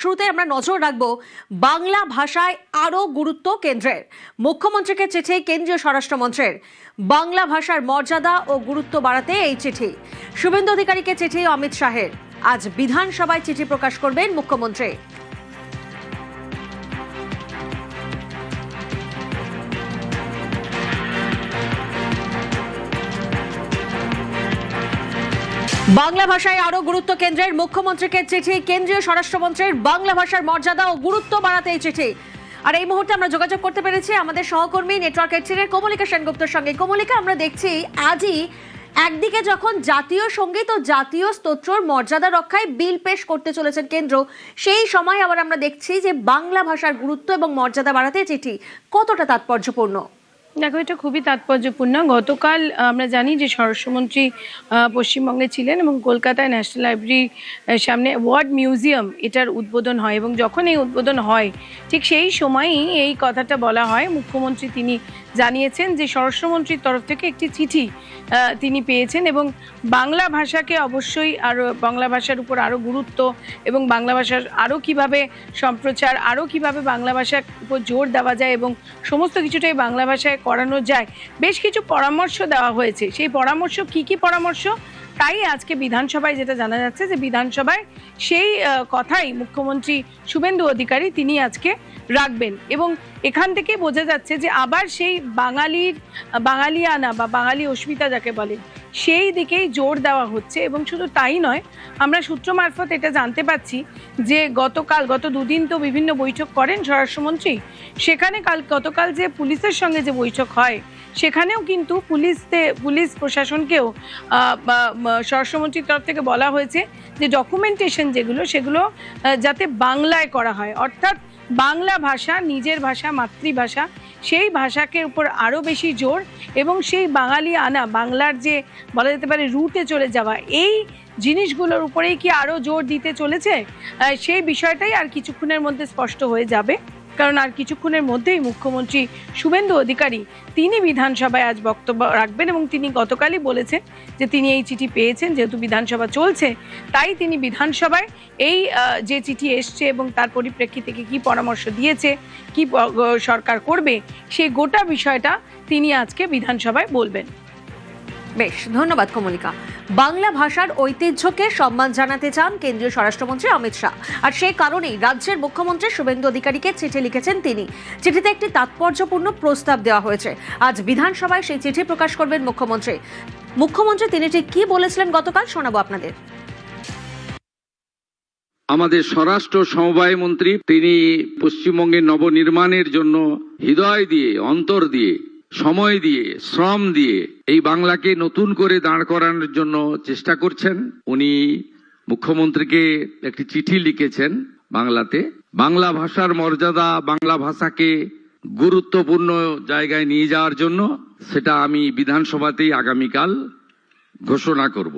শুরুতে আমরা নজর রাখবো বাংলা ভাষায় আরো গুরুত্ব কেন্দ্রের। মুখ্যমন্ত্রীকে চিঠি কেন্দ্রীয় স্বরাষ্ট্রমন্ত্রীর। বাংলা ভাষার মর্যাদা ও গুরুত্ব বাড়াতে এই চিঠি। শুভেন্দু অধিকারীকে চিঠি অমিত শাহের। আজ বিধানসভায় চিঠি প্রকাশ করবেন মুখ্যমন্ত্রী। বাংলা ভাষায় আরো গুরুত্ব কেন্দ্রের। মুখ্যমন্ত্রীকে চিঠি কেন্দ্রীয় স্বরাষ্ট্রমন্ত্রীর। বাংলা ভাষার মর্যাদা ও গুরুত্ব বাড়াতে এই চিঠি। আর এই মুহূর্তে আমরা যোগাযোগ করতে পেরেছি আমাদের সহকর্মী নেটওয়ার্ক এইটিনের কমলিকা সেনগুপ্তর সঙ্গে। কমলিকা, আমরা দেখছি আজই একদিকে যখন জাতীয় সঙ্গীত ও জাতীয় স্তোত্রর মর্যাদা রক্ষায় বিল পেশ করতে চলেছেন কেন্দ্র, সেই সময় আবার আমরা দেখছি যে বাংলা ভাষার গুরুত্ব এবং মর্যাদা বাড়াতে চিঠি। কতটা তাৎপর্যপূর্ণ? দেখো, এটা খুবই তাৎপর্যপূর্ণ। গতকাল আমরা জানি যে স্বরাষ্ট্রমন্ত্রী পশ্চিমবঙ্গে ছিলেন এবং কলকাতায় ন্যাশনাল লাইব্রেরির সামনে ওয়ার্ড মিউজিয়াম এটার উদ্বোধন হয়, এবং যখন এই উদ্বোধন হয় ঠিক সেই সময়ই এই কথাটা বলা হয়। মুখ্যমন্ত্রী তিনি জানিয়েছেন যে স্বরাষ্ট্রমন্ত্রীর তরফ থেকে একটি চিঠি তিনি পেয়েছেন এবং বাংলা ভাষাকে অবশ্যই আরও বাংলা ভাষার উপর আরও গুরুত্ব এবং বাংলা ভাষার আরও কীভাবে সম্প্রচার, আরও কীভাবে বাংলা ভাষার উপর জোর দেওয়া যায় এবং সমস্ত কিছুটাই বাংলা ভাষায় করানো যায়, বেশ কিছু পরামর্শ দেওয়া হয়েছে। সেই পরামর্শ কি পরামর্শ, তাই আজকে বিধানসভায় যেটা জানা যাচ্ছে যে বিধানসভায় সেই কথাই মুখ্যমন্ত্রী শুভেন্দু অধিকারী তিনি আজকে রাখবেন। এবং এখান থেকে বোঝা যাচ্ছে যে আবার সেই বাঙালিয়ানা বা বাঙালি অস্মিতা যাকে বলে সেই দিকেই জোর দেওয়া হচ্ছে। এবং শুধু তাই নয়, আমরা সূত্র মারফত এটা জানতে পাচ্ছি যে গত দুদিন তো বিভিন্ন বৈঠক করেন স্বরাষ্ট্রমন্ত্রী। সেখানে গতকাল যে পুলিশের সঙ্গে যে বৈঠক হয় সেখানেও কিন্তু পুলিশ প্রশাসনকেও স্বরাষ্ট্রমন্ত্রীর তরফ থেকে বলা হয়েছে যে ডকুমেন্টেশন সেগুলো যাতে বাংলায় করা হয়, অর্থাৎ বাংলা ভাষা নিজের ভাষা, মাতৃভাষা, সেই ভাষাকে উপর আরও বেশি জোর এবং সেই বাঙালি আনা বাংলার যে বলা যেতে পারে রুটে চলে যাওয়া, এই জিনিসগুলোর উপরেই কি আরও জোর দিতে চলেছে, সেই বিষয়টাই আর কিছুক্ষণের মধ্যে স্পষ্ট হয়ে যাবে। কারণ আর কিছুক্ষণের মধ্যেই মুখ্যমন্ত্রী শুভেন্দু অধিকারী তিনি বিধানসভায় আজ বক্তব্য রাখবেন এবং তিনি গতকালই বলেছেন যে তিনি এই চিঠি পেয়েছেন, যেহেতু বিধানসভা চলছে তাই তিনি বিধানসভায় এই যে চিঠি এসছে এবং তার পরিপ্রেক্ষিতে কি পরামর্শ দিয়েছে, কি সরকার করবে, সেই গোটা বিষয়টা তিনি আজকে বিধানসভায় বলবেন। বেশ, ধন্যবাদ কমলিকা। বাংলা ভাষার ঐতিহ্যকে সম্মান জানাতে চান কেন্দ্রীয় স্বরাষ্ট্রমন্ত্রী অমিত শাহ, আর সেই কারণেই রাজ্যের মুখ্যমন্ত্রী শুভেন্দু অধিকারীকে চিঠি লিখেছেন তিনি। চিঠিতে একটি তাৎপর্যপূর্ণ প্রস্তাব দেওয়া হয়েছে। আজ বিধানসভায় সেই চিঠি প্রকাশ করবেন মুখ্যমন্ত্রী তিনি ঠিক কি বলেছিলেন গতকাল শোনাবো আপনাদের। আমাদের স্বরাষ্ট্র সমবায় মন্ত্রী তিনি পশ্চিমবঙ্গের নবনির্মাণের জন্য হৃদয় দিয়ে, অন্তর দিয়ে, সময় দিয়ে, শ্রম দিয়ে এই বাংলাকে নতুন করে দাঁড় করানোর জন্য চেষ্টা করছেন। উনি মুখ্যমন্ত্রীকে একটি চিঠি লিখেছেন বাংলাতে। বাংলা ভাষার মর্যাদা, বাংলা ভাষাকে গুরুত্বপূর্ণ জায়গায় নিয়ে যাওয়ার জন্য সেটা আমি বিধানসভাতেই আগামীকাল ঘোষণা করব।